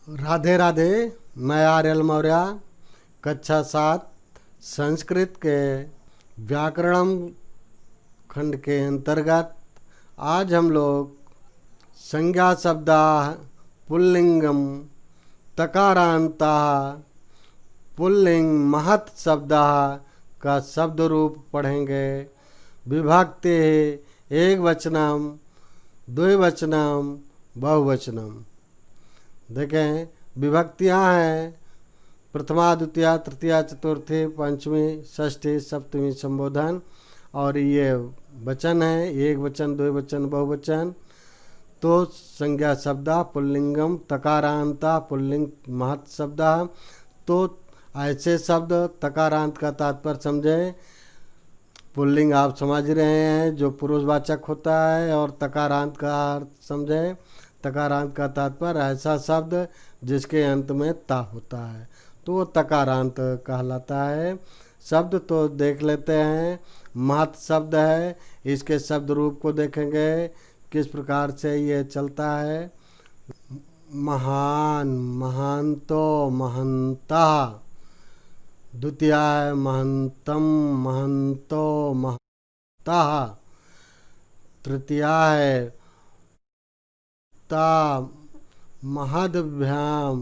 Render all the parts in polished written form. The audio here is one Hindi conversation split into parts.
राधे राधे। मैं आर्यल मौर्य कक्षा 7 संस्कृत के व्याकरण खंड के अंतर्गत आज हम लोग संज्ञा शब्दा पुल्लिंगम तकारांता पुल्लिंग महत् शब्दा का शब्द रूप पढ़ेंगे। विभक्ति एक वचनम द्विवचनम बहुवचनम। देखें, विभक्तियाँ हैं प्रथमा द्वितीया तृतीया चतुर्थी पंचमी षष्ठी सप्तमी संबोधन। और ये वचन है एक वचन द्विवचन बहुवचन। तो संज्ञा शब्दा पुल्लिंगम तकारांता पुल्लिंग महत् शब्दा। तो ऐसे शब्द तकारांत का तात्पर्य समझें। पुल्लिंग आप समझ रहे हैं जो पुरुषवाचक होता है, और तकारांत का अर्थ समझें। तकारांत का तात्पर्य ऐसा शब्द जिसके अंत में ता होता है, तो वो तकारांत कहलाता है। शब्द तो देख लेते हैं। महत् शब्द है, इसके शब्द रूप को देखेंगे किस प्रकार से ये चलता है। महान महांतो महंता, द्वितीया है महंतम महंतो महंता, तृतीया है ता महद्भ्याम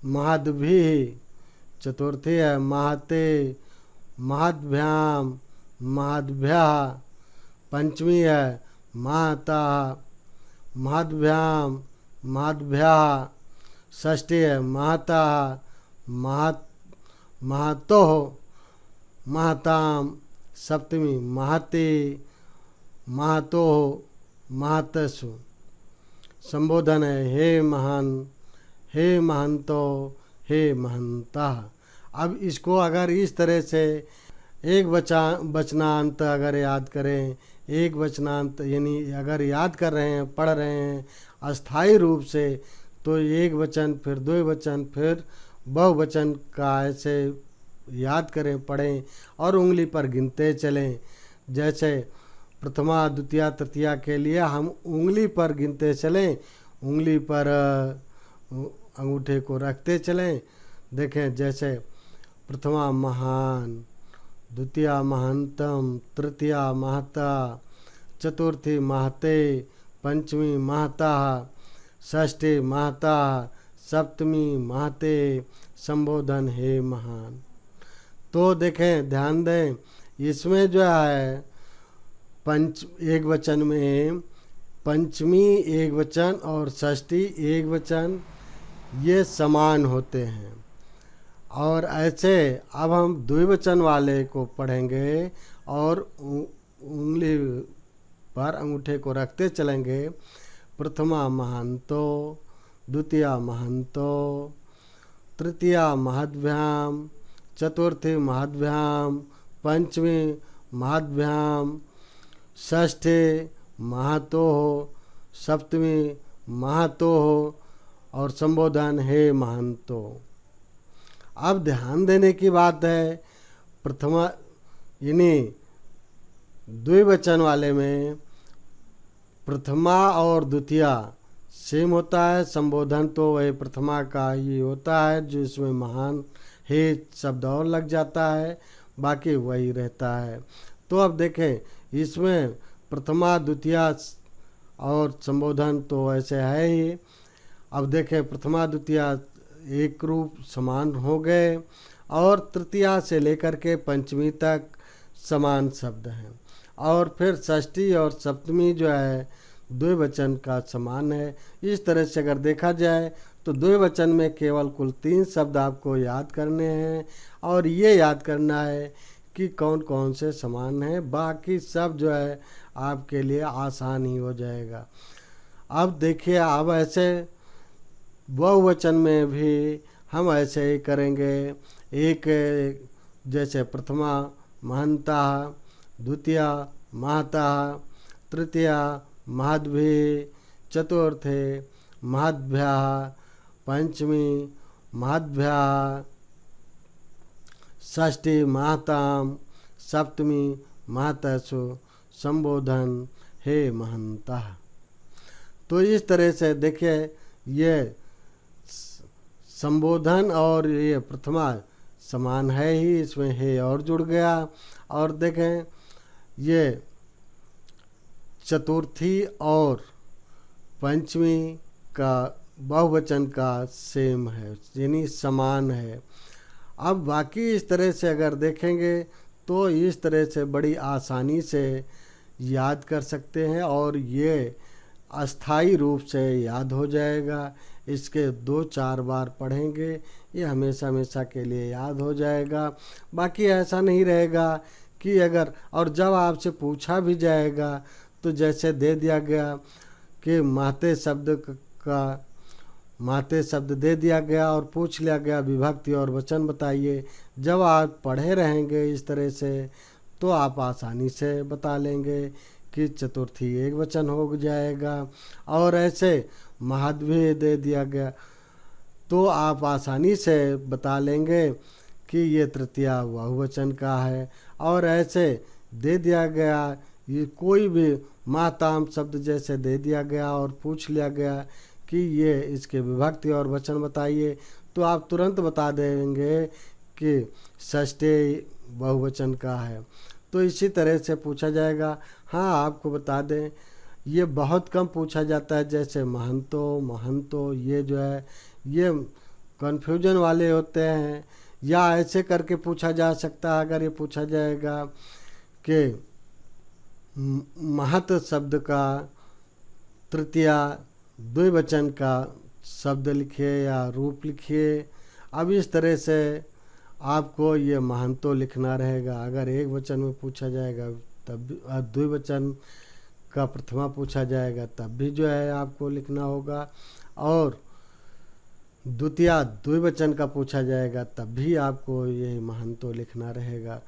महद्भिः, चतुर्थी है महते महद्भ्याम महद्भ्यः, पंचमी है महता महद्भ्याम महद्भ्यः, षष्ठी है महता महतोः महताम, सप्तमी महते महतोः महतसु। संबोधन है हे महान हे महंतो हे महंता। अब इसको अगर इस तरह से एक वचनांत अगर याद करें, एक वचनांत यानी अगर याद कर रहे हैं पढ़ रहे हैं अस्थाई रूप से, तो एक वचन फिर द्विवचन फिर बहुवचन का ऐसे याद करें पढ़ें और उंगली पर गिनते चलें। जैसे प्रथमा द्वितीया तृतीया के लिए हम उंगली पर गिनते चलें, उंगली पर अंगूठे को रखते चलें। देखें, जैसे प्रथमा महान, द्वितीया महंतम, तृतीया महता, चतुर्थी महते, पंचमी महता, षष्ठी महता, सप्तमी महते। संबोधन हे महान। तो देखें, ध्यान दें, इसमें जो है एक वचन में पंचमी एक वचन और षष्ठी एक वचन ये समान होते हैं। और ऐसे अब हम द्विवचन वाले को पढ़ेंगे और उंगली पर अंगूठे को रखते चलेंगे। प्रथमा महंतो, द्वितीया महंतो, तृतीया महद्भ्याम, चतुर्थी महद्भ्याम, पंचमी महद्भ्याम, षष्ठी महतो हो, सप्तमी महतो हो, और संबोधन हे महंतो। अब ध्यान देने की बात है, प्रथमा यानी द्विवचन वाले में प्रथमा और द्वितीया सेम होता है। संबोधन तो वही प्रथमा का ही होता है, जो इसमें महान हे शब्द और लग जाता है, बाकी वही रहता है। तो अब देखें, इसमें प्रथमा द्वितीया और संबोधन तो ऐसे है ही। अब देखें, प्रथमा द्वितीया एक रूप समान हो गए, और तृतीया से लेकर के पंचमी तक समान शब्द हैं, और फिर षष्ठी और सप्तमी जो है द्विवचन का समान है। इस तरह से अगर देखा जाए तो द्विवचन में केवल कुल 3 शब्द आपको याद करने हैं, और ये याद करना है कि कौन कौन से समान हैं। बाकी सब जो है आपके लिए आसान ही हो जाएगा। अब देखिए, अब ऐसे बहुवचन में भी हम ऐसे ही करेंगे। एक जैसे प्रथमा महंता, द्वितीया महता, तृतीया महद्भिः, चतुर्थे महद्भ्यः, पंचमी महद्भ्यः, षष्ठी महताम, सप्तमी महतसु। संबोधन हे महंता। तो इस तरह से देखिए, ये संबोधन और ये प्रथमा समान है ही, इसमें हे और जुड़ गया। और देखें ये चतुर्थी और पंचमी का बहुवचन का सेम है, यानी समान है। अब बाकी इस तरह से अगर देखेंगे तो इस तरह से बड़ी आसानी से याद कर सकते हैं और ये अस्थाई रूप से याद हो जाएगा। इसके 2-4 बार पढ़ेंगे, ये हमेशा हमेशा के लिए याद हो जाएगा। बाकी ऐसा नहीं रहेगा कि अगर, और जब आपसे पूछा भी जाएगा तो जैसे दे दिया गया कि माते शब्द दे दिया गया और पूछ लिया गया विभक्ति और वचन बताइए। जब आप पढ़े रहेंगे इस तरह से तो आप आसानी से बता लेंगे कि चतुर्थी एक वचन हो जाएगा। और ऐसे महाद्वी दे दिया गया तो आप आसानी से बता लेंगे कि ये तृतीया बहुवचन का है। और ऐसे दे दिया गया ये कोई भी माताम शब्द जैसे दे दिया गया और पूछ लिया गया कि ये इसके विभक्ति और वचन बताइए, तो आप तुरंत बता देंगे कि षष्ठी बहुवचन का है। तो इसी तरह से पूछा जाएगा। हाँ, आपको बता दें ये बहुत कम पूछा जाता है, जैसे महंतो ये जो है ये कन्फ्यूजन वाले होते हैं। या ऐसे करके पूछा जा सकता है, अगर ये पूछा जाएगा कि महत शब्द का तृतीया द्विवचन का शब्द लिखिए या रूप लिखिए। अब इस तरह से आपको ये महंतो लिखना रहेगा। अगर एक वचन में पूछा जाएगा तब भी, द्विवचन का प्रथमा पूछा जाएगा तब भी जो है आपको लिखना होगा। और द्वितीया द्विवचन का पूछा जाएगा तब भी आपको ये महंतो लिखना रहेगा।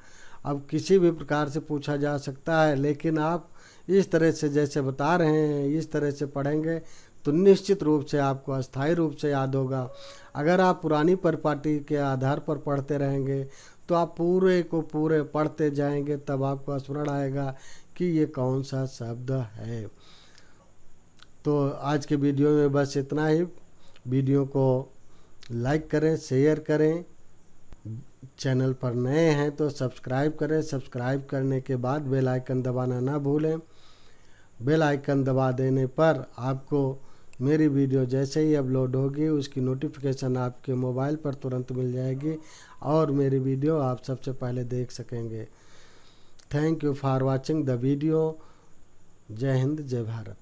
अब किसी भी प्रकार से पूछा जा सकता है, लेकिन आप इस तरह से जैसे बता रहे हैं इस तरह से पढ़ेंगे तो निश्चित रूप से आपको अस्थायी रूप से याद होगा। अगर आप पुरानी परिपाटी के आधार पर पढ़ते रहेंगे तो आप पूरे को पूरे पढ़ते जाएंगे, तब आपको स्मरण आएगा कि ये कौन सा शब्द है। तो आज के वीडियो में बस इतना ही। वीडियो को लाइक करें, शेयर करें। चैनल पर नए हैं तो सब्सक्राइब करें। सब्सक्राइब करने के बाद बेल आइकन दबाना ना भूलें। बेल आइकन दबा देने पर आपको मेरी वीडियो जैसे ही अपलोड होगी उसकी नोटिफिकेशन आपके मोबाइल पर तुरंत मिल जाएगी और मेरी वीडियो आप सबसे पहले देख सकेंगे। Thank you for watching the video. जय हिंद, जय भारत।